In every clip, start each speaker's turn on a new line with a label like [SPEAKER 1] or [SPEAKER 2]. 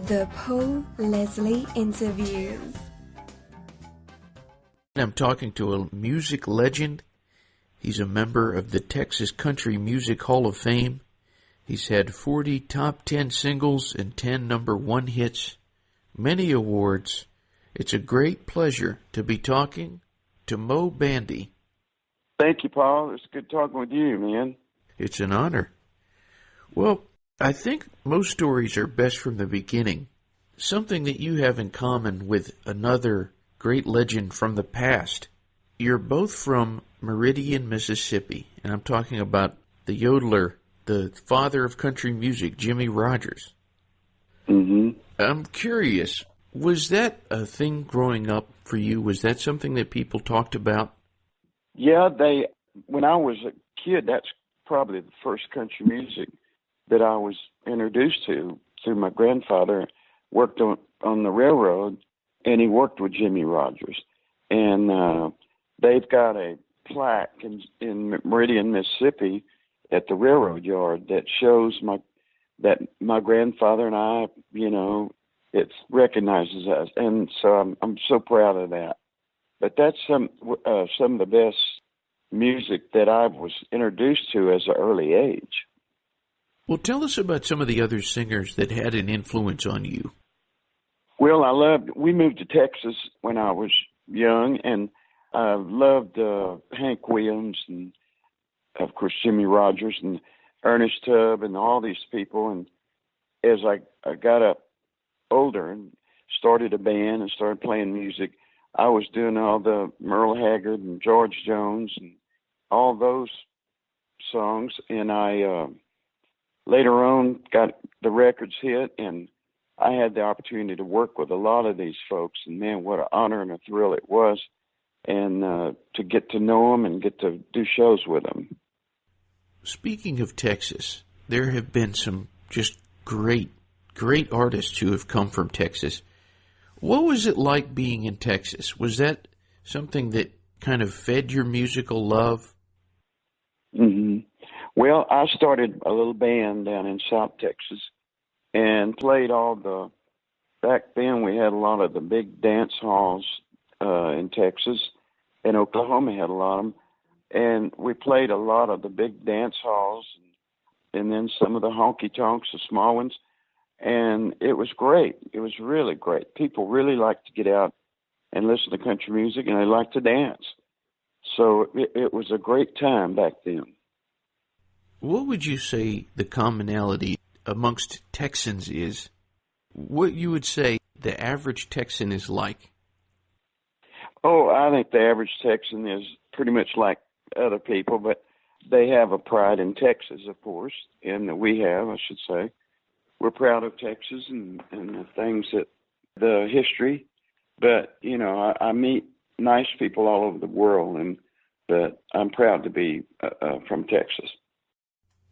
[SPEAKER 1] The Paul Leslie Interviews.
[SPEAKER 2] I'm talking to a music legend. He's a member of the Texas Country Music Hall of Fame. He's had 40 top 10 singles and 10 number one hits, many awards. It's a great pleasure to be talking to Moe Bandy.
[SPEAKER 3] Thank you, Paul. It's good talking with you, man.
[SPEAKER 2] It's an honor. Well, I think most stories are best from the beginning. Something that you have in common with another great legend from the past. You're both from Meridian, Mississippi, and I'm talking about the yodeler, the father of country music, Jimmie Rodgers.
[SPEAKER 3] Mm-hmm.
[SPEAKER 2] I'm curious, was that a thing growing up for you? Was that something that people talked about?
[SPEAKER 3] Yeah, when I was a kid, that's probably the first country music that I was introduced to through my grandfather. Worked on the railroad, and he worked with Jimmie Rodgers. And they've got a plaque in Meridian, Mississippi at the railroad yard that shows that my grandfather and I, it recognizes us. And so I'm so proud of that. But that's some of the best music that I was introduced to as an early age.
[SPEAKER 2] Well, tell us about some of the other singers that had an influence on you.
[SPEAKER 3] Well, we moved to Texas when I was young, and I loved Hank Williams and, of course, Jimmie Rodgers and Ernest Tubb and all these people. And as I got up older and started a band and started playing music, I was doing all the Merle Haggard and George Jones and all those songs. And I later on got the records hit, and I had the opportunity to work with a lot of these folks. And, man, what an honor and a thrill it was, and to get to know them and get to do shows with them.
[SPEAKER 2] Speaking of Texas, there have been some just great artists who have come from Texas. What was it like being in Texas? Was that something that kind of fed your musical love?
[SPEAKER 3] Mm-hmm. Well, I started a little band down in South Texas and played back then we had a lot of the big dance halls in Texas, and Oklahoma had a lot of them. And we played a lot of the big dance halls and then some of the honky tonks, the small ones. And it was great. It was really great. People really like to get out and listen to country music, and they like to dance. So it was a great time back then.
[SPEAKER 2] What would you say the commonality amongst Texans is? What you would say the average Texan is like?
[SPEAKER 3] Oh, I think the average Texan is pretty much like other people, but they have a pride in Texas, of course, and that we have, I should say. We're proud of Texas and the things the history. But, I meet nice people all over the world, but I'm proud to be from Texas.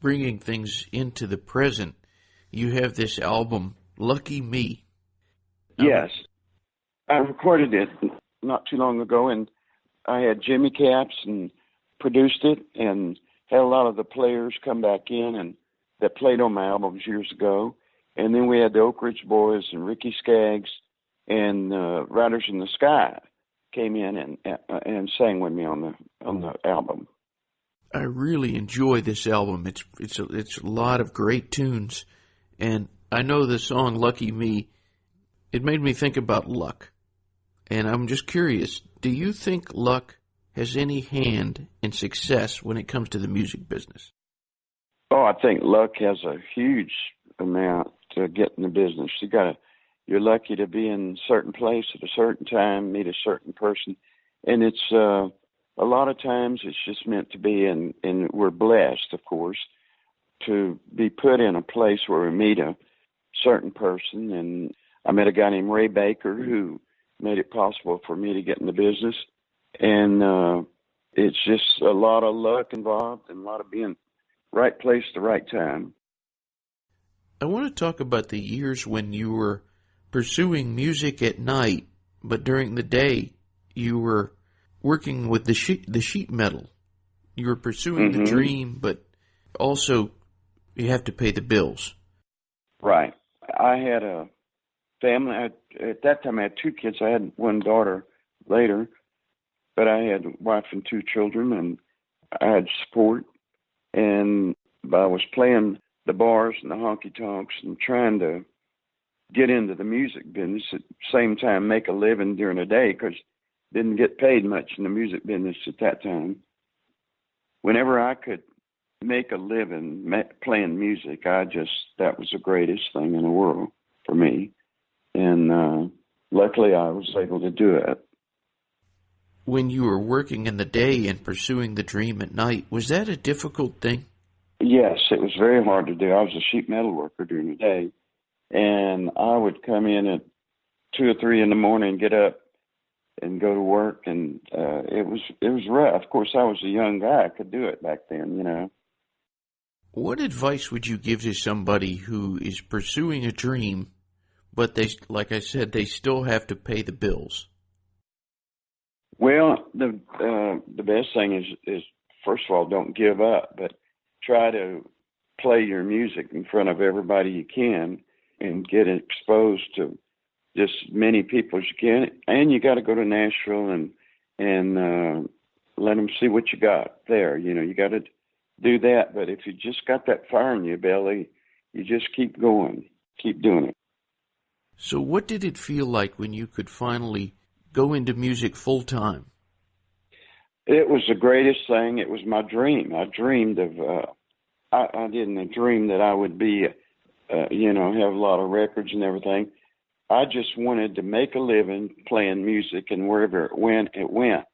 [SPEAKER 2] Bringing things into the present, you have this album, Lucky Me.
[SPEAKER 3] Yes. I recorded it not too long ago, and I had Jimmy Caps and produced it and had a lot of the players come back in and that played on my albums years ago. And then we had the Oak Ridge Boys and Ricky Skaggs and Riders in the Sky came in and sang with me on the album.
[SPEAKER 2] I really enjoy this album. It's a lot of great tunes, and I know the song "Lucky Me." It made me think about luck, and I'm just curious: do you think luck has any hand in success when it comes to the music business?
[SPEAKER 3] Oh, I think luck has a huge amount to get in the business. You're lucky to be in a certain place at a certain time, meet a certain person, and it's a lot of times it's just meant to be, and we're blessed, of course, to be put in a place where we meet a certain person. And I met a guy named Ray Baker who made it possible for me to get in the business. And it's just a lot of luck involved and a lot of being right place at the right time.
[SPEAKER 2] I want to talk about the years when you were pursuing music at night, but during the day you were working with the sheet metal. You were pursuing the dream, but also you have to pay the bills.
[SPEAKER 3] Right. I had a family. At that time, I had 2 kids. I had 1 daughter later, but I had a wife and 2 children, and I had support. And I was playing the bars and the honky tonks and trying to get into the music business at the same time, make a living during the day, because didn't get paid much in the music business at that time. Whenever I could make a living playing music, that was the greatest thing in the world for me. And luckily I was able to do it.
[SPEAKER 2] When you were working in the day and pursuing the dream at night, was that a difficult thing?
[SPEAKER 3] Yes, it was very hard to do. I was a sheet metal worker during the day, and I would come in at 2 or 3 in the morning, get up and go to work, and it was rough. Of course, I was a young guy. I could do it back then, you know.
[SPEAKER 2] What advice would you give to somebody who is pursuing a dream, but they, like I said, they still have to pay the bills?
[SPEAKER 3] Well, the best thing is first of all, don't give up, but try to play your music in front of everybody you can and get exposed to just many people as you can. And you got to go to Nashville and let them see what you got there. You know, you got to do that. But if you just got that fire in your belly, you just keep going, keep doing it.
[SPEAKER 2] So what did it feel like when you could finally go into music full time?
[SPEAKER 3] It was the greatest thing. It was my dream. I dreamed of, I didn't dream that I would be, have a lot of records and everything. I just wanted to make a living playing music, and wherever it went, it went.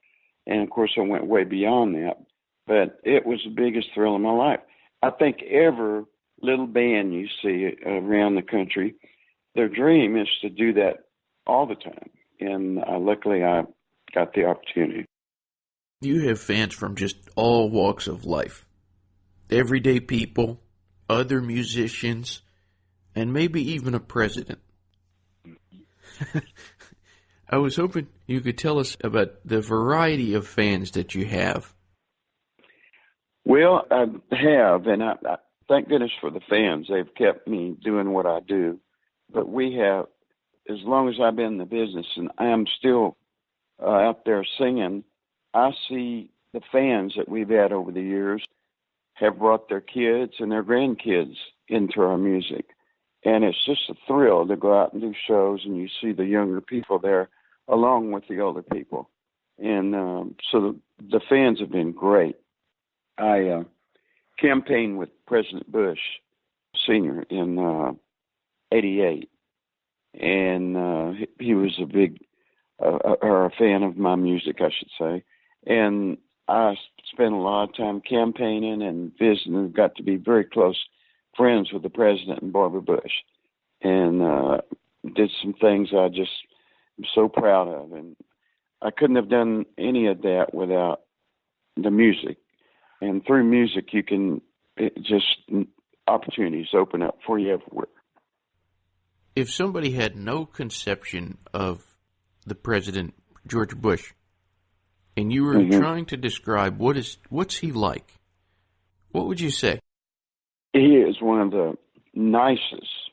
[SPEAKER 3] And of course, I went way beyond that. But it was the biggest thrill of my life. I think every little band you see around the country, their dream is to do that all the time. And luckily, I got the opportunity.
[SPEAKER 2] You have fans from just all walks of life. Everyday people, other musicians, and maybe even a president. I was hoping you could tell us about the variety of fans that you have.
[SPEAKER 3] Well, I have, and I thank goodness for the fans. They've kept me doing what I do. But we have, as long as I've been in the business, and I am still out there singing, I see the fans that we've had over the years have brought their kids and their grandkids into our music. And it's just a thrill to go out and do shows, and you see the younger people there along with the older people. And so the fans have been great. I campaigned with President Bush Sr. in 88, and he was a big, or a fan of my music, I should say. And I spent a lot of time campaigning and visiting, and got to be very close friends with the president and Barbara Bush, and did some things I just am so proud of. And I couldn't have done any of that without the music. And through music, you can opportunities open up for you everywhere.
[SPEAKER 2] If somebody had no conception of the President George Bush, and you were trying to describe what's he like, what would you say?
[SPEAKER 3] He is one of the nicest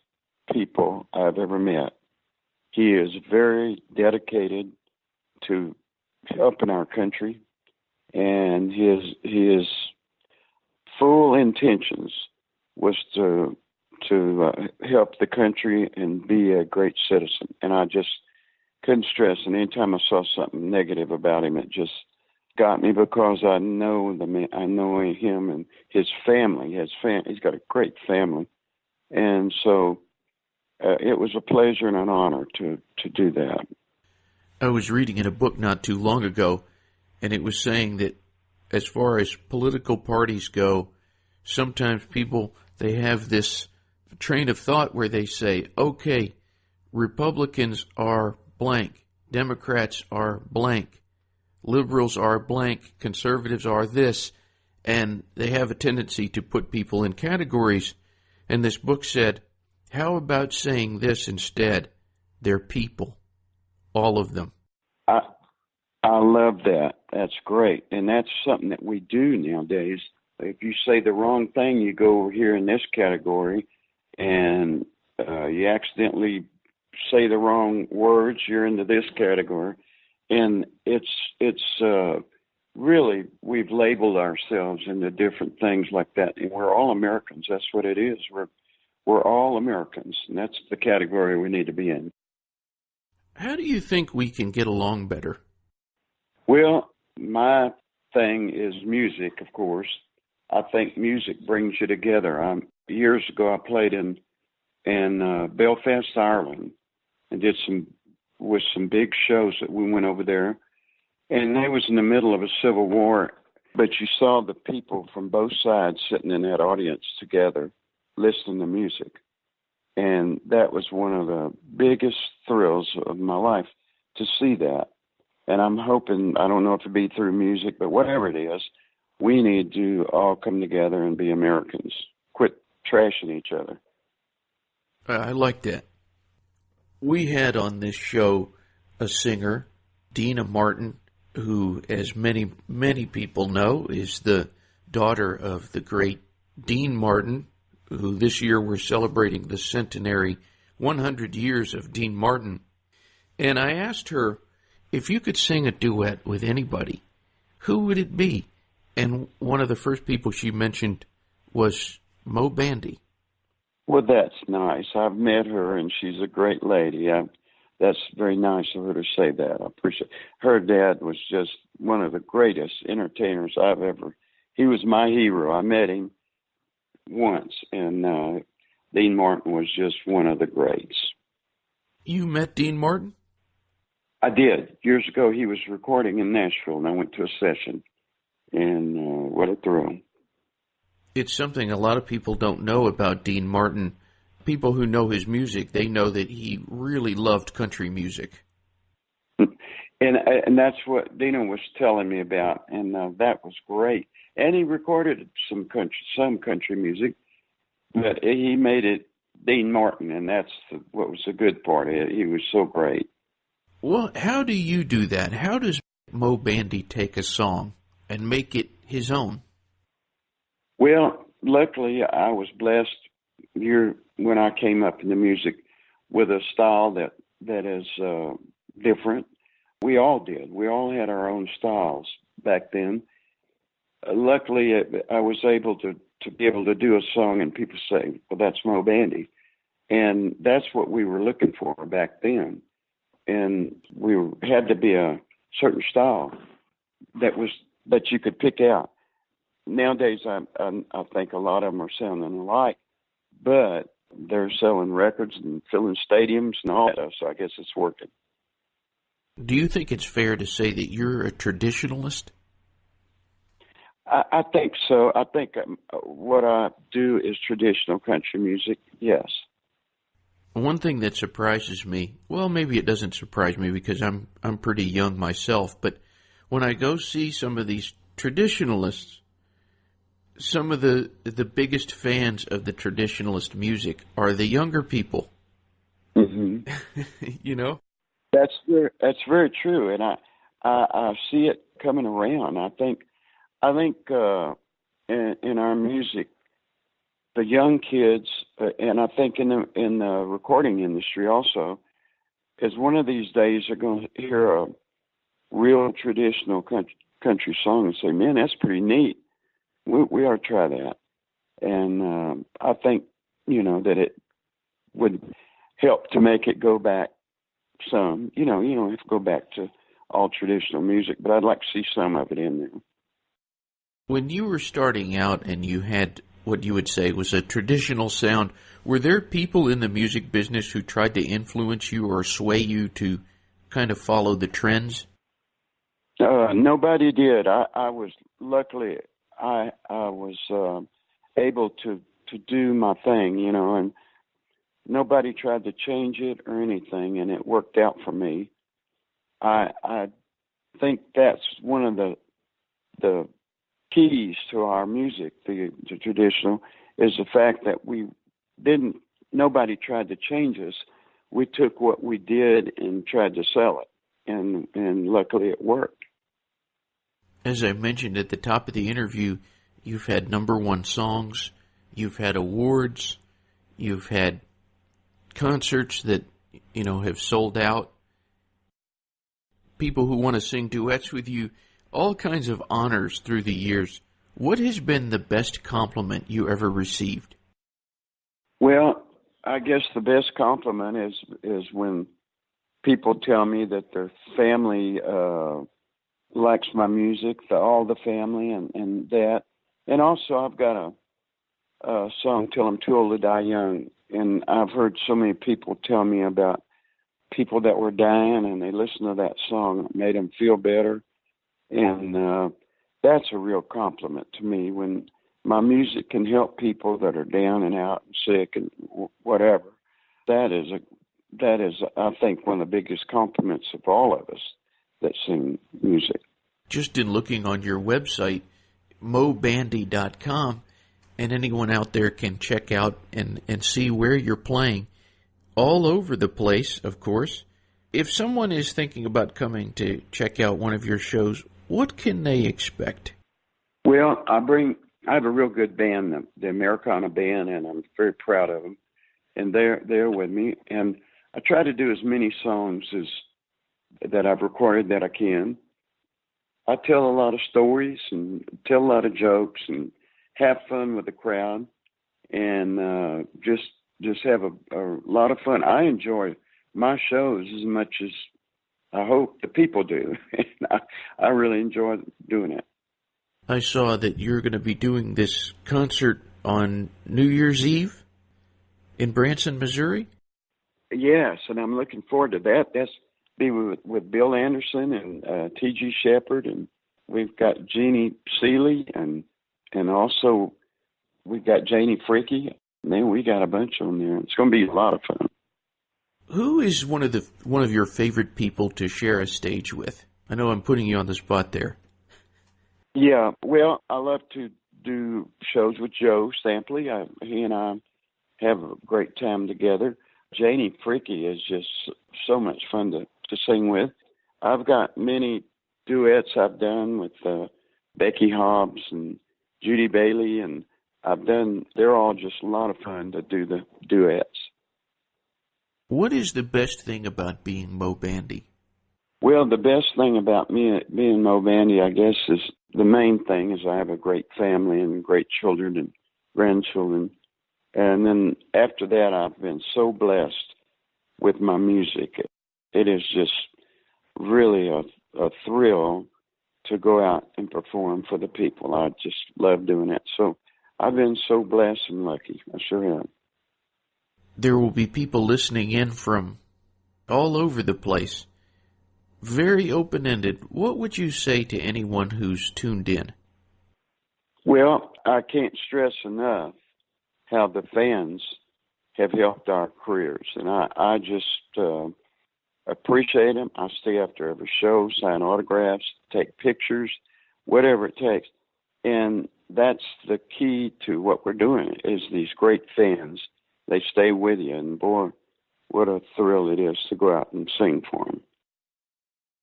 [SPEAKER 3] people I've ever met. He is very dedicated to helping our country, and his full intentions was to help the country and be a great citizen. And I just couldn't stress. And anytime I saw something negative about him, it just got me, because I know the man. I know him and his family. He's got a great family, and so it was a pleasure and an honor to do that.
[SPEAKER 2] I was reading in a book not too long ago, and it was saying that as far as political parties go, sometimes people, they have this train of thought where they say, okay, Republicans are blank, Democrats are blank, liberals are blank, conservatives are this, and they have a tendency to put people in categories. And this book said, how about saying this instead? They're people, all of them.
[SPEAKER 3] I love that. That's great. And that's something that we do nowadays. If you say the wrong thing, you go over here in this category, and you accidentally say the wrong words, you're into this category. And it's really, we've labeled ourselves into different things like that. And we're all Americans. That's what it is. We're all Americans, and that's the category we need to be in.
[SPEAKER 2] How do you think we can get along better?
[SPEAKER 3] Well, my thing is music, of course. I think music brings you together. Years ago, I played in Belfast, Ireland, and did some big shows that we went over there. And they was in the middle of a civil war, but you saw the people from both sides sitting in that audience together, listening to music. And that was one of the biggest thrills of my life, to see that. And I'm hoping, I don't know if it'll be through music, but whatever it is, we need to all come together and be Americans. Quit trashing each other.
[SPEAKER 2] I like that. We had on this show a singer, Deena Martin, who, as many, many people know, is the daughter of the great Dean Martin, who this year we're celebrating the centenary 100 years of Dean Martin. And I asked her, if you could sing a duet with anybody, who would it be? And one of the first people she mentioned was Moe Bandy.
[SPEAKER 3] Well, that's nice. I've met her, and she's a great lady. That's very nice of her to say that. I appreciate it. Her dad was just one of the greatest entertainers I've ever. He was my hero. I met him once, and Dean Martin was just one of the greats.
[SPEAKER 2] You met Dean Martin?
[SPEAKER 3] I did. Years ago, he was recording in Nashville, and I went to a session, and what a thrill.
[SPEAKER 2] It's something a lot of people don't know about Dean Martin. People who know his music, they know that he really loved country music.
[SPEAKER 3] And that's what Deena was telling me about, and that was great. And he recorded some country music, but he made it Dean Martin, and that's what was the good part of it. He was so great.
[SPEAKER 2] Well, how do you do that? How does Moe Bandy take a song and make it his own?
[SPEAKER 3] Well, luckily, I was blessed when I came up in the music with a style that is different. We all did. We all had our own styles back then. Luckily, I was able to be able to do a song and people say, well, that's Moe Bandy. And that's what we were looking for back then. And we had to be a certain style that you could pick out. Nowadays, I think a lot of them are sounding alike, but they're selling records and filling stadiums and all that, so I guess it's working.
[SPEAKER 2] Do you think it's fair to say that you're a traditionalist?
[SPEAKER 3] I think so. I think what I do is traditional country music, yes.
[SPEAKER 2] One thing that surprises me, well, maybe it doesn't surprise me because I'm pretty young myself, but when I go see some of these traditionalists, some of the biggest fans of the traditionalist music are the younger people.
[SPEAKER 3] Mm-hmm.
[SPEAKER 2] You know?
[SPEAKER 3] That's very true, and I see it coming around. I think in our music, the young kids, and I think in the recording industry also, is one of these days they're going to hear a real traditional country song and say, "Man, that's pretty neat. We ought to try that." And I think that it would help to make it go back some. You don't have to go back to all traditional music, but I'd like to see some of it in there.
[SPEAKER 2] When you were starting out and you had what you would say was a traditional sound, were there people in the music business who tried to influence you or sway you to kind of follow the trends?
[SPEAKER 3] Nobody did. I was luckily I was able to do my thing, and nobody tried to change it or anything, and it worked out for me. I think that's one of the keys to our music, the traditional, is the fact that nobody tried to change us. We took what we did and tried to sell it, and luckily it worked.
[SPEAKER 2] As I mentioned at the top of the interview, you've had #1 songs, you've had awards, you've had concerts that have sold out. People who want to sing duets with you, all kinds of honors through the years. What has been the best compliment you ever received?
[SPEAKER 3] Well, I guess the best compliment is when people tell me that their family likes my music, all the family and that. And also I've got a song, Till I'm Too Old to Die Young. And I've heard so many people tell me about people that were dying and they listened to that song. It made them feel better. And that's a real compliment to me when my music can help people that are down and out and sick and whatever. That is, I think, one of the biggest compliments of all of us that sing music.
[SPEAKER 2] Just in looking on your website, moebandy.com, and anyone out there can check out and see where you're playing. All over the place, of course. If someone is thinking about coming to check out one of your shows, what can they expect?
[SPEAKER 3] Well, I have a real good band, the Americana Band, and I'm very proud of them. And they're with me. And I try to do as many songs that I've recorded that I can. I tell a lot of stories and tell a lot of jokes and have fun with the crowd and just have a lot of fun. I enjoy my shows as much as I hope the people do. I really enjoy doing it.
[SPEAKER 2] I saw that you're going to be doing this concert on New Year's Eve in Branson, Missouri?
[SPEAKER 3] Yes, and I'm looking forward to that. That's be with Bill Anderson and T.G. Shepherd, and we've got Jeannie Seeley, and also we've got Janie Fricky. Man, we got a bunch on there. It's going to be a lot of fun.
[SPEAKER 2] Who is one of your favorite people to share a stage with? I know I'm putting you on the spot there.
[SPEAKER 3] Yeah, well, I love to do shows with Joe Sampley. He and I have a great time together. Janie Fricky is just so much fun to sing with. I've got many duets I've done with Becky Hobbs and Judy Bailey, and they're all just a lot of fun to do the duets.
[SPEAKER 2] What is the best thing about being Moe Bandy?
[SPEAKER 3] Well, the best thing about me being Moe Bandy, I guess, is the main thing is I have a great family and great children and grandchildren. And then after that, I've been so blessed with my music. It is just really a thrill to go out and perform for the people. I just love doing it. So I've been so blessed and lucky. I sure have.
[SPEAKER 2] There will be people listening in from all over the place. Very open-ended. What would you say to anyone who's tuned in?
[SPEAKER 3] Well, I can't stress enough how the fans have helped our careers. And I just appreciate them. I stay after every show, sign autographs, take pictures, whatever it takes. And that's the key to what we're doing is these great fans. They stay with you. And, boy, what a thrill it is to go out and sing for them.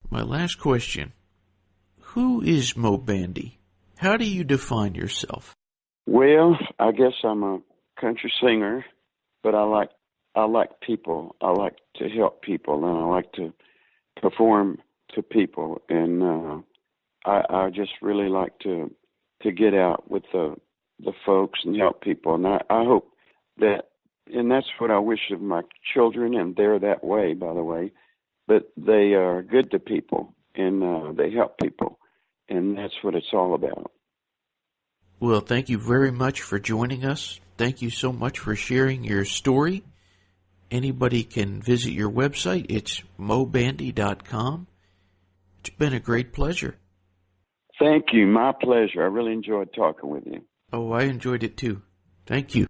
[SPEAKER 2] My last question. Who is Moe Bandy? How do you define yourself?
[SPEAKER 3] Well, I guess I'm a country singer, but I like people. I like to help people, and I like to perform to people. And I just really like to get out with the folks and help people. And I hope that, and that's what I wish of my children, and they're that way, by the way. But they are good to people, and they help people, and that's what it's all about.
[SPEAKER 2] Well, thank you very much for joining us. Thank you so much for sharing your story. Anybody can visit your website. It's moebandy.com. It's been a great pleasure.
[SPEAKER 3] Thank you. My pleasure. I really enjoyed talking with you.
[SPEAKER 2] Oh, I enjoyed it too. Thank you.